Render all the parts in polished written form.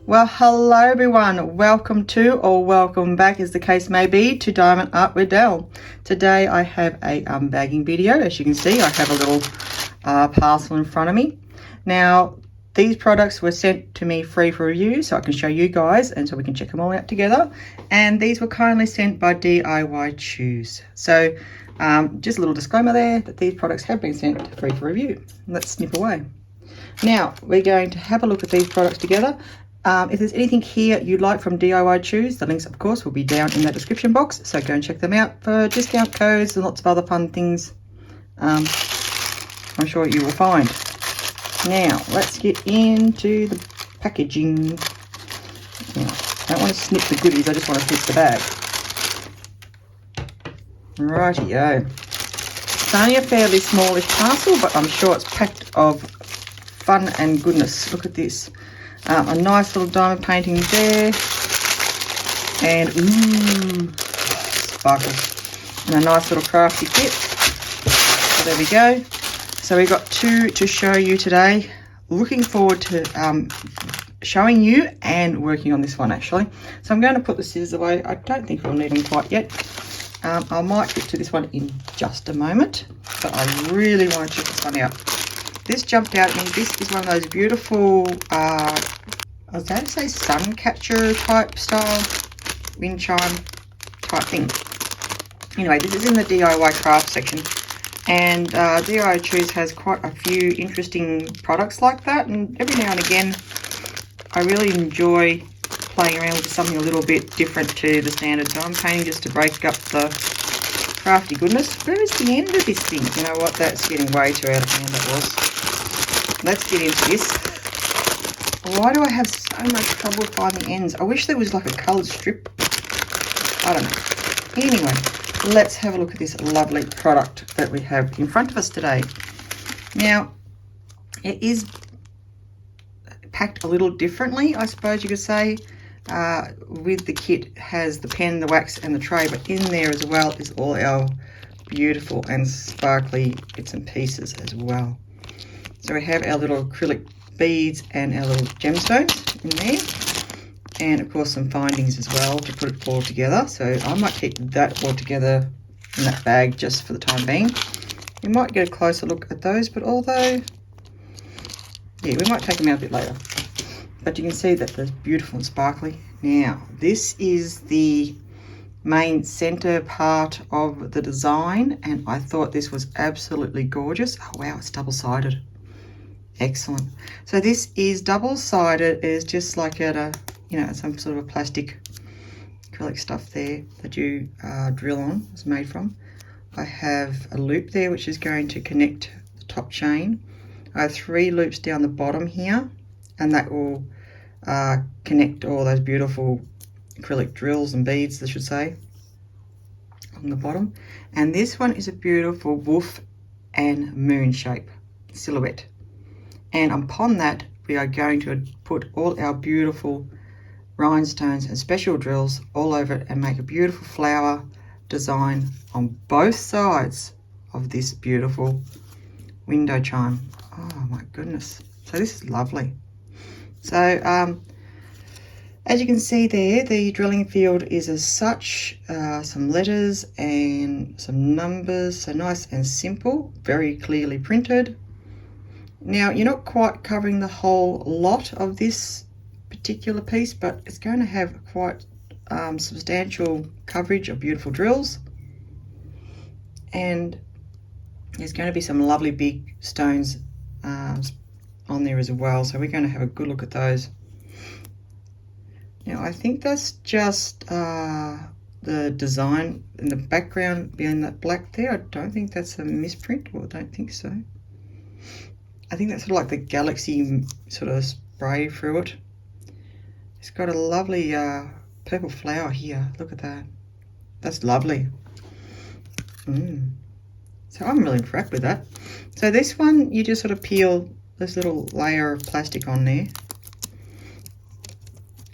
Well, hello everyone, welcome to or welcome back as the case may be to Diamond Art with Del. Today I have a bagging video. As you can see, I have a little parcel in front of me. Now these products were sent to me free for review so I can show you guys and so we can check them all out together, and these were kindly sent by DIY Choose. So just a little disclaimer there that these products have been sent free for review. Let's snip away. Now we're going to have a look at these products together. If there's anything here you'd like from DIY Choose, the links of course will be down in that description box, so go and check them out for discount codes and lots of other fun things I'm sure you will find. Now let's get into the packaging. Now, I don't want to snip the goodies, I just want to snip the bag. Rightio. It's only a fairly smallish parcel, but I'm sure it's packed of fun and goodness. Look at this. A nice little diamond painting there, and sparkles, and a nice little crafty kit. So there we go. So we got two to show you today. Looking forward to showing you and working on this one actually. So I'm going to put the scissors away. I don't think we'll need them quite yet. I might get to this one in just a moment, but I really want to check this one out. This jumped out at me. This is one of those beautiful, I was going to say sun catcher type style, wind chime type thing. Anyway, this is in the DIY craft section, and DIY Choose has quite a few interesting products like that, and every now and again I really enjoy playing around with something a little bit different to the standard diamond painting, just to break up the crafty goodness. Where is the end of this thing? You know what, that's getting way too out of hand, that was. Let's get into this. Why do I have so much trouble finding ends? I wish there was like a coloured strip. I don't know. Anyway, let's have a look at this lovely product that we have in front of us today. Now, it is packed a little differently, I suppose you could say. With the kit has the pen, the wax and the tray, but in there as well is all our beautiful and sparkly bits and pieces as well. So we have our little acrylic beads and our little gemstones in there, and of course some findings as well to put it all together. So I might keep that all together in that bag just for the time being. We might get a closer look at those, but although, yeah, we might take them out a bit later. But you can see that they're beautiful and sparkly. Now, this is the main center part of the design, and I thought this was absolutely gorgeous. Oh wow, it's double-sided. Excellent. So this is double-sided. It's just like a, you know, some sort of a plastic acrylic stuff there that you drill on. It's made from. I have a loop there which is going to connect the top chain. I have 3 loops down the bottom here, and that will connect all those beautiful acrylic drills and beads, I should say, on the bottom. And this one is a beautiful wolf and moon shape silhouette. And upon that, we are going to put all our beautiful rhinestones and special drills all over it and make a beautiful flower design on both sides of this beautiful window chime. Oh my goodness. So this is lovely. So as you can see there, the drilling field is as such, some letters and some numbers, so nice and simple, very clearly printed. Now, you're not quite covering the whole lot of this particular piece, but it's going to have quite substantial coverage of beautiful drills. And there's going to be some lovely big stones on there as well, so we're going to have a good look at those. Now, I think that's just the design in the background behind that black there. I don't think that's a misprint, or I don't think so. I think that's sort of like the galaxy sort of spray through it. It's got a lovely purple flower here. Look at that. That's lovely. So I'm really impressed with that. So this one, you just sort of peel this little layer of plastic on there.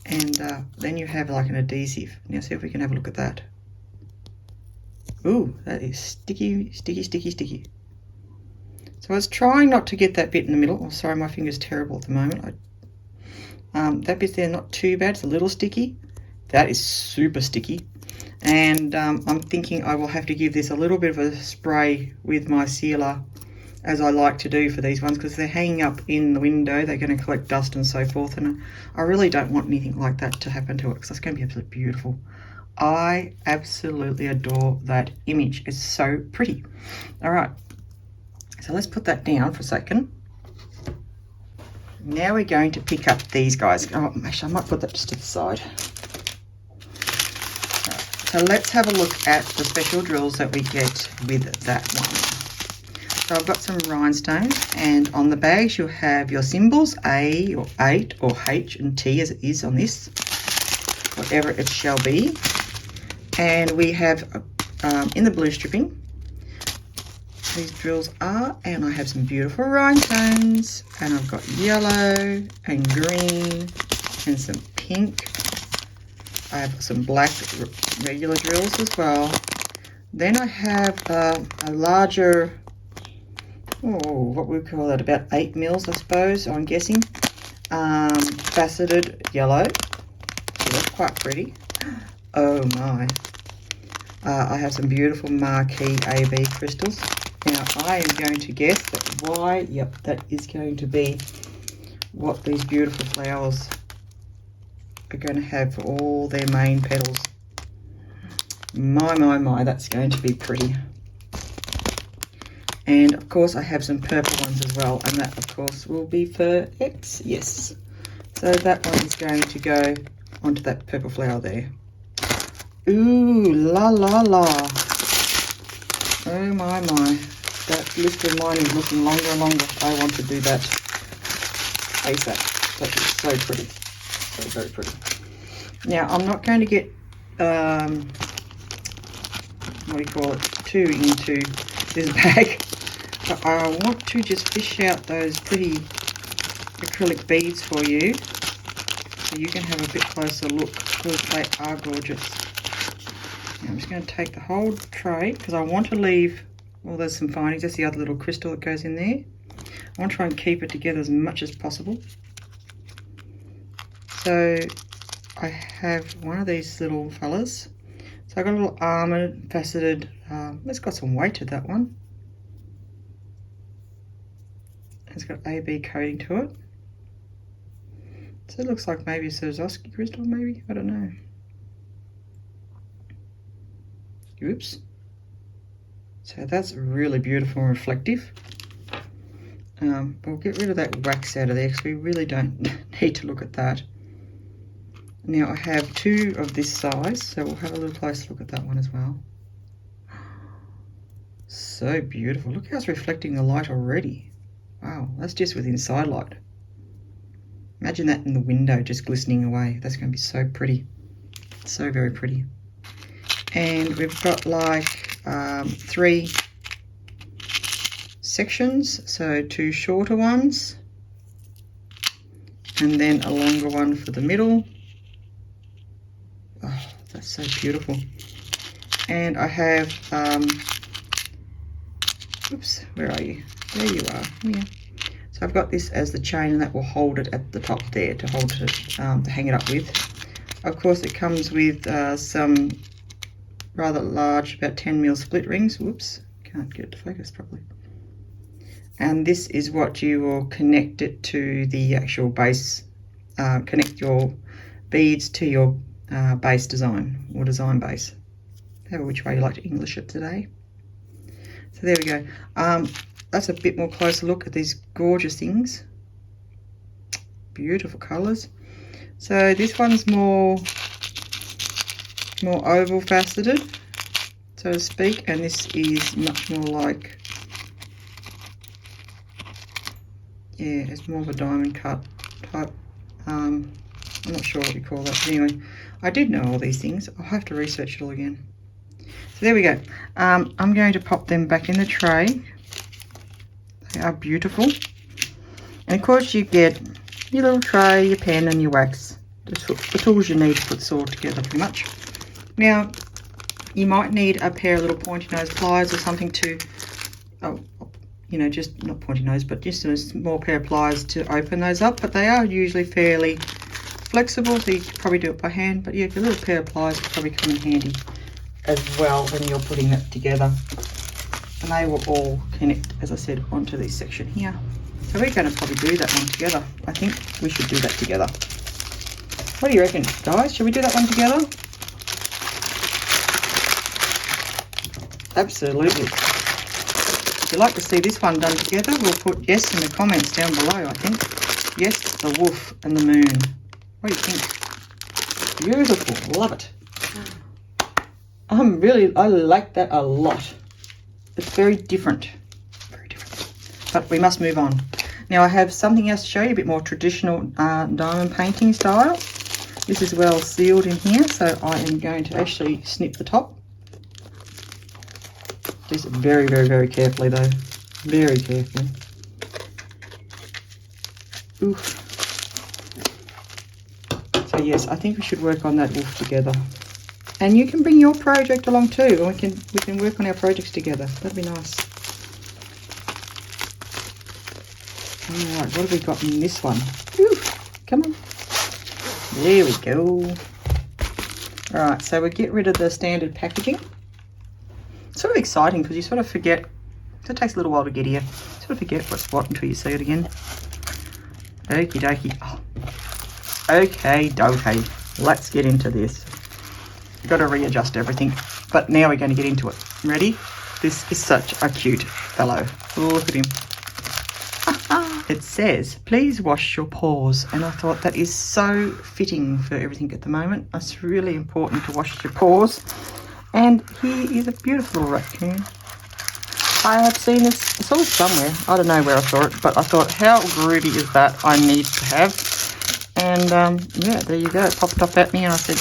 And then you have like an adhesive. Now see if we can have a look at that. Ooh, that is sticky, sticky, sticky, sticky. So I was trying not to get that bit in the middle. Oh, sorry, my finger's terrible at the moment. That bit's there not too bad. It's a little sticky. That is super sticky. And I'm thinking I will have to give this a little bit of a spray with my sealer, as I like to do for these ones, because they're hanging up in the window. They're going to collect dust and so forth, and I really don't want anything like that to happen to it, because it's going to be absolutely beautiful. I absolutely adore that image. It's so pretty. All right, so let's put that down for a second. Now we're going to pick up these guys. Oh, actually, I might put that just to the side. Right, so let's have a look at the special drills that we get with that one. So I've got some rhinestones, and on the bags you'll have your symbols, A or 8 or H and T as it is on this, whatever it shall be. And we have in the blue stripping, these drills are, and I have some beautiful rhinestones, and I've got yellow and green and some pink. I have some black regular drills as well. Then I have a larger, what we call that, about 8 mils, I suppose, I'm guessing. Faceted yellow, so that's quite pretty. Oh my. I have some beautiful marquee AB crystals. Now I am going to guess that that is going to be what these beautiful flowers are going to have for all their main petals. My, that's going to be pretty. And of course I have some purple ones as well, and that of course will be for X, yes. So that one is going to go onto that purple flower there. Ooh, la la la. Oh my. That list of mine is looking longer and longer. I want to do that ASAP. That is so pretty. So very pretty. Now I'm not going to get too into this bag. But I want to just fish out those pretty acrylic beads for you, so you can have a bit closer look, because they are gorgeous. Now I'm just going to take the whole tray, because I want to leave, well, there's some findings. That's the other little crystal that goes in there. I want to try and keep it together as much as possible. So I have one of these little fellas. So I've got a little armored, faceted, it's got some weight to that one. It's got AB coating to it. So it looks like maybe a Swarovski crystal, maybe? I don't know. Oops. So that's really beautiful and reflective. We'll get rid of that wax out of there, because we really don't need to look at that. Now I have 2 of this size, so we'll have a little closer look at that one as well. So beautiful. Look how it's reflecting the light already. Wow, that's just with inside light. Imagine that in the window just glistening away. That's going to be so pretty. So very pretty. And we've got like 3 sections. So 2 shorter ones, and then a longer one for the middle. Oh, that's so beautiful. And I have, oops, where are you? There you are. Yeah. So I've got this as the chain, and that will hold it at the top there to hold it, to hang it up with. Of course, it comes with some rather large, about 10 mil split rings. Whoops, can't get it to focus properly. And this is what you will connect it to the actual base. Connect your beads to your base design, or design base, however which way you like to English it today. So there we go. That's a bit more closer look at these gorgeous things. Beautiful colours. So this one's more oval faceted, so to speak, and this is much more like, yeah, it's more of a diamond cut type. I'm not sure what we call that, but anyway, I did know all these things. I'll have to research it all again. So there we go. I'm going to pop them back in the tray. They are beautiful. And of course you get your little tray, your pen and your wax. Just the tools you need to put this all together pretty much. Now, you might need a pair of little pointy nose pliers or something to, you know, just not pointy nose, but just a small pair of pliers to open those up. But they are usually fairly flexible, so you can probably do it by hand, but yeah, a little pair of pliers will probably come in handy as well when you're putting it together. And they will all connect, as I said, onto this section here. So we're going to probably do that one together. I think we should do that together. What do you reckon, guys? Should we do that one together? Absolutely. If you'd like to see this one done together, we'll put yes in the comments down below, I think. Yes, the wolf and the moon. What do you think? Beautiful. Love it. I like that a lot. It's very different. Very different. But we must move on. Now I have something else to show you, a bit more traditional diamond painting style. This is well sealed in here, so I am going to actually snip the top. Just very, very, very carefully though. Very carefully. Oof. So yes, I think we should work on that wolf together. And you can bring your project along too, and we can work on our projects together. That'd be nice. Alright, what have we got in this one? Ooh, come on. There we go. Alright, so we get rid of the standard packaging. It's sort of exciting because you sort of forget, so it takes a little while to get here. Sort of forget what's what until you see it again. Okie dokie. Oh. Okay, dokie. Let's get into this. Got to readjust everything, but now we're going to get into it. Ready? This is such a cute fellow. Look at him. It says, please wash your paws, and I thought that is so fitting for everything at the moment. It's really important to wash your paws, and he is a beautiful little raccoon. I have seen this, I saw it somewhere, I don't know where I saw it, but I thought, how groovy is that? I need to have. And yeah, there you go, it popped up at me and I said,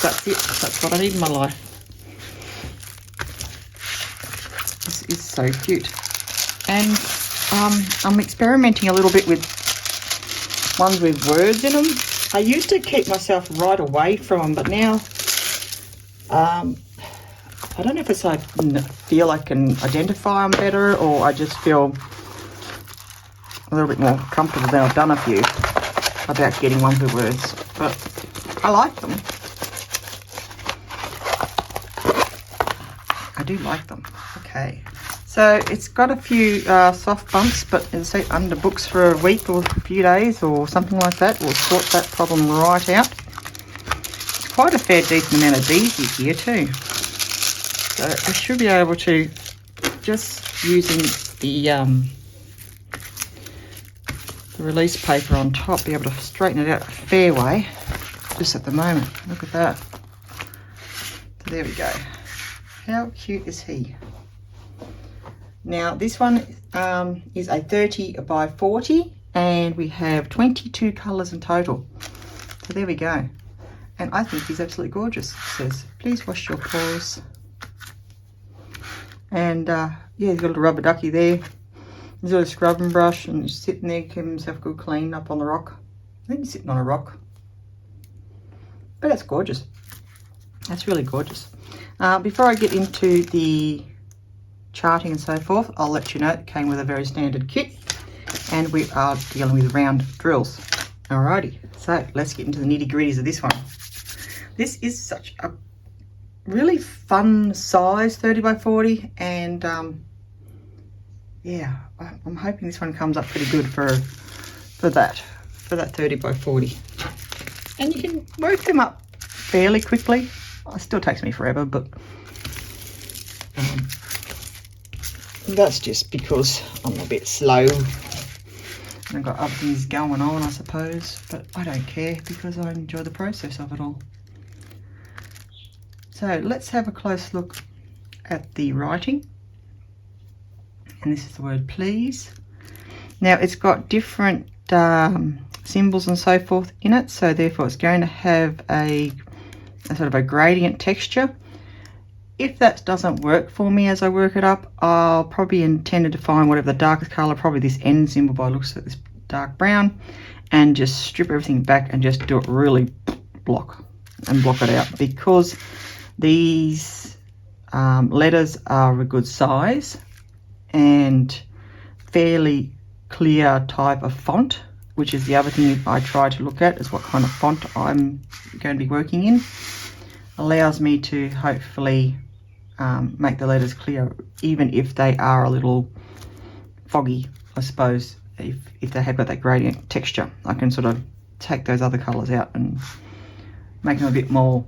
that's it, that's what I need in my life. This is so cute. And I'm experimenting a little bit with ones with words in them. I used to keep myself right away from them, but now I don't know if it's I feel I can identify them better, or I just feel a little bit more comfortable than I've done a few about getting ones with words, but I like them. I do like them. Okay, so it's got a few soft bumps, but as I say, under books for a week or a few days or something like that will sort that problem right out. It's quite a fair decent amount of bees here too. So I should be able to, just using the release paper on top, be able to straighten it out a fair way. Just at the moment, look at that. So there we go. How cute is he? Now this one is a 30 by 40, and we have 22 colours in total. So there we go. And I think he's absolutely gorgeous. It says, please wash your paws. And yeah, he's got a little rubber ducky there. He's got a scrubbing brush, and he's sitting there keeping himself good clean up on the rock. I think he's sitting on a rock. But that's gorgeous. That's really gorgeous. Before I get into the charting and so forth, I'll let you know it came with a very standard kit, and we are dealing with round drills. Alrighty, so let's get into the nitty gritties of this one. This is such a really fun size, 30 by 40, and yeah, I'm hoping this one comes up pretty good for that 30 by 40. And you can work them up fairly quickly. It still takes me forever, but that's just because I'm a bit slow and I've got other things going on, I suppose, but I don't care because I enjoy the process of it all. So let's have a close look at the writing. And this is the word please. Now it's got different symbols and so forth in it, so therefore it's going to have a sort of a gradient texture. If that doesn't work for me as I work it up, I'll probably intend to find whatever the darkest color, probably this N symbol by looks at this dark brown, and just strip everything back and just do it really block it out, because these letters are a good size and fairly clear type of font, which is the other thing I try to look at, is what kind of font I'm going to be working in. Allows me to hopefully make the letters clear, even if they are a little foggy, I suppose. If they have got that gradient texture, I can sort of take those other colours out and make them a bit more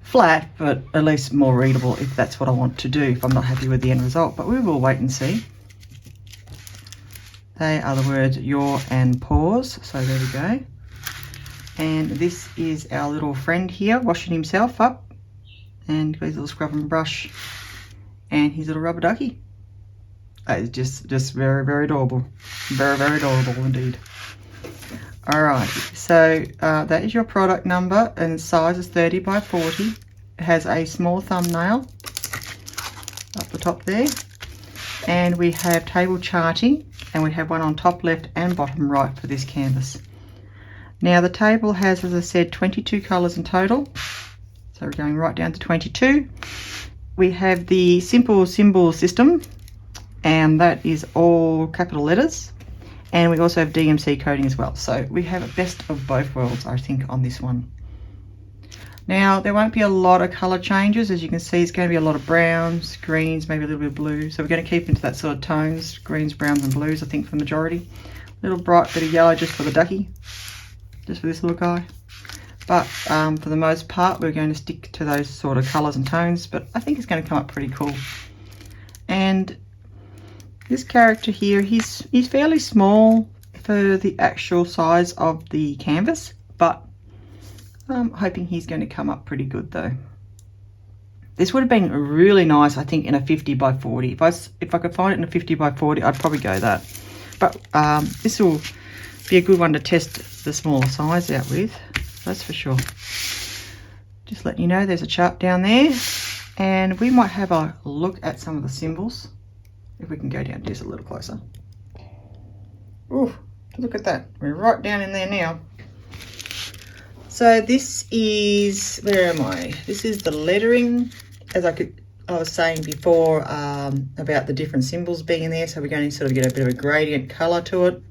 flat, but at least more readable if that's what I want to do, if I'm not happy with the end result. But we will wait and see. They are the words yaw and pause, so there we go. And this is our little friend here washing himself up, and his little scrubbing brush and his little rubber ducky. It's just very, very adorable. Very, very adorable indeed. Alright, so that is your product number, and size is 30 by 40. It has a small thumbnail up the top there. And we have table charting, and we have one on top left and bottom right for this canvas. Now the table has, as I said, 22 colours in total. So we're going right down to 22. We have the simple symbol system, and that is all capital letters, and we also have DMC coding as well. So we have a best of both worlds, I think, on this one. Now there won't be a lot of color changes. As you can see, it's going to be a lot of browns, greens, maybe a little bit of blue. So we're going to keep into that sort of tones, greens, browns and blues, I think, for the majority. A little bright bit of yellow just for the ducky, just for this little guy. But for the most part, we're going to stick to those sort of colors and tones, but I think it's going to come up pretty cool. And this character here, he's fairly small for the actual size of the canvas, but I'm hoping he's going to come up pretty good though. This would have been really nice, I think, in a 50 by 40. If I could find it in a 50 by 40, I'd probably go that. But this will be a good one to test the smaller size out with, that's for sure. Just letting you know, there's a chart down there, and we might have a look at some of the symbols. If we can go down just a little closer. Ooh, look at that. We're right down in there now. So this is, where am I? This is the lettering, as I was saying before about the different symbols being in there. So we're going to sort of get a bit of a gradient color to it.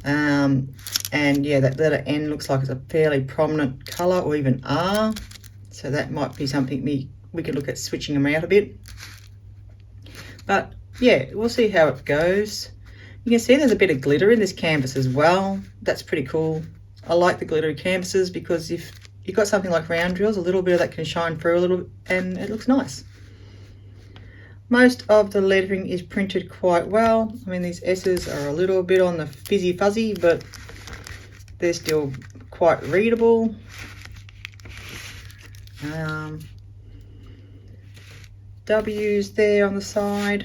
And yeah, that letter N looks like it's a fairly prominent color, or even R. So that might be something we could look at switching them out a bit. But yeah, we'll see how it goes. You can see there's a bit of glitter in this canvas as well. That's pretty cool. I like the glittery canvases because if you've got something like round drills, a little bit of that can shine through a little, and it looks nice. Most of the lettering is printed quite well. I mean, these S's are a little bit on the fizzy fuzzy, but they're still quite readable. W's there on the side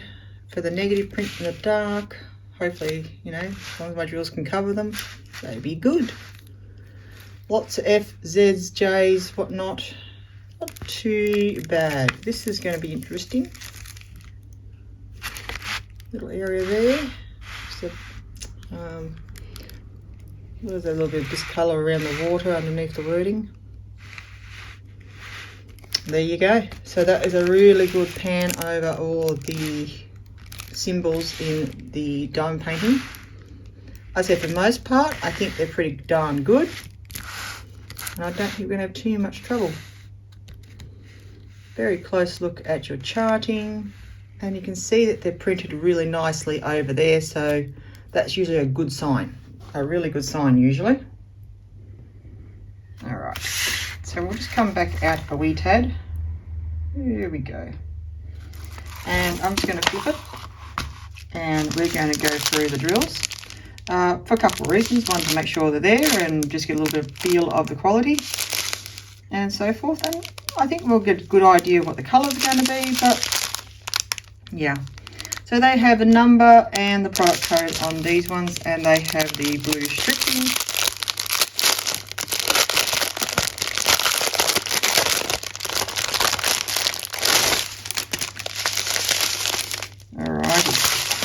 for the negative print in the dark. Hopefully, you know, as long as my drills can cover them, they'd be good. Lots of F, Z's, J's, whatnot. Not too bad. This is going to be interesting. Little area there. Just there's a little bit of discolour around the water underneath the wording. There you go. So that is a really good pan over all of the symbols in the diamond painting. I said for the most part, I think they're pretty darn good. And I don't think we're going to have too much trouble. Very close look at your charting. And you can see that they're printed really nicely over there. So that's usually a good sign. A really good sign usually. All right. So we'll just come back out a wee tad. Here we go. And I'm just going to flip it. And we're going to go through the drills for a couple of reasons. One, to make sure they're there and just get a little bit of feel of the quality and so forth. And I think we'll get a good idea of what the colours are going to be. But yeah. So they have the number and the product code on these ones, and they have the blue stripping.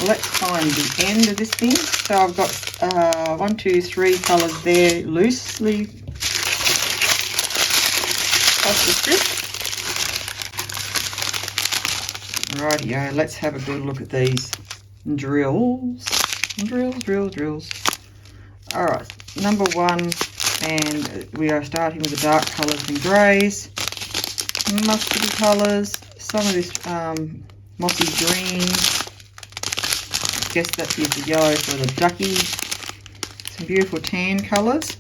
Let's find the end of this thing. So I've got 1, 2, 3 colours there loosely off the strip. Rightio, let's have a good look at these drills. Drills. Alright, number 1, and we are starting with the dark colours and greys, mustardy colours, some of this mossy green, I guess that is the yellow for the ducky, some beautiful tan colours.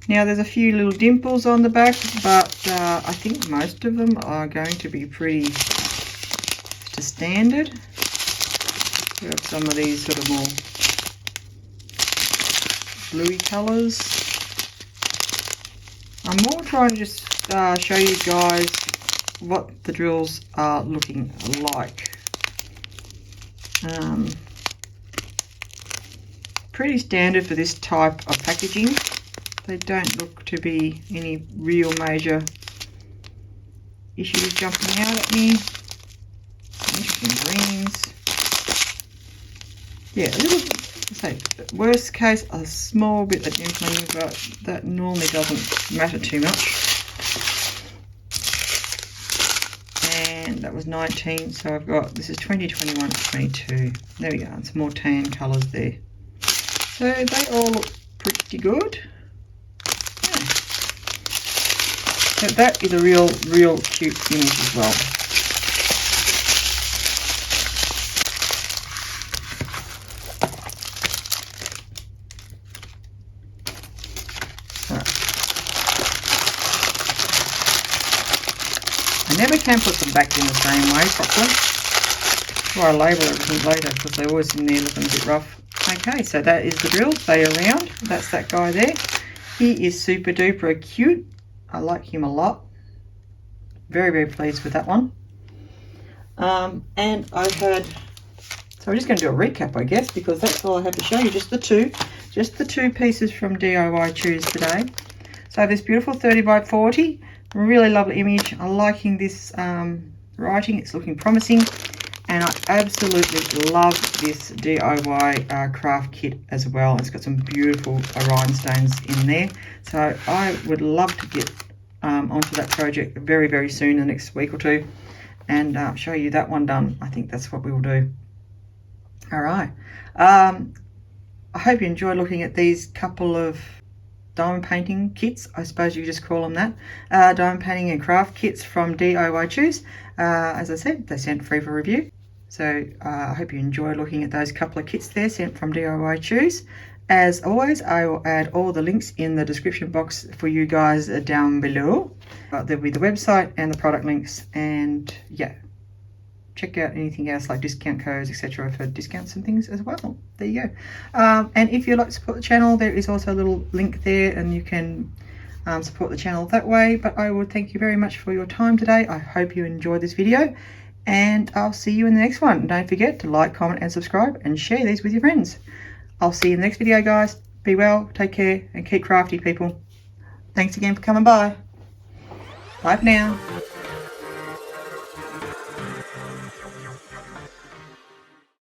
Now there's a few little dimples on the back, but I think most of them are going to be pretty standard. We have some of these sort of more bluey colours. I'm more trying to just show you guys what the drills are looking like. Pretty standard for this type of packaging. They don't look to be any real major issues jumping out at me. Interesting greens. Yeah, a little, say, worst case, a small bit of dimpling, but that normally doesn't matter too much. And that was 19, so I've got, this is 20, 21, 22. There we go, and some more tan colours there. So they all look pretty good. Yeah. So that is a real cute image as well. I never can put them back in the same way properly. That's why I label everything later, because they're always in there looking a bit rough. Okay, so that is the drill. They are round. That's that guy there. He is super duper cute. I like him a lot. Very pleased with that one. And I had, so I'm just going to do a recap, I guess, because that's all I have to show you. Just the two pieces from DIY Choose today. So I have this beautiful 30 by 40. Really lovely image. I'm liking this writing. It's looking promising. And I absolutely love this DIY craft kit as well. It's got some beautiful rhinestones in there. So I would love to get onto that project very soon, in the next week or two, and show you that one done. I think that's what we will do. All right. I hope you enjoyed looking at these couple of diamond painting kits, I suppose you just call them that. Diamond painting and craft kits from DIY Choose. As I said, they're sent free for review. So I hope you enjoyed looking at those couple of kits there sent from DIY Choose. As always, I will add all the links in the description box for you guys down below. There'll be the website and the product links, and yeah, check out anything else like discount codes, etc. for discounts and things as well. There you go. And if you'd like to support the channel, there is also a little link there, and you can support the channel that way. But I would thank you very much for your time today. I hope you enjoyed this video, and I'll see you in the next one. Don't forget to like, comment and subscribe, and share these with your friends. I'll see you in the next video, guys. Be well, take care, and keep crafty, people. Thanks again for coming by. Bye for now.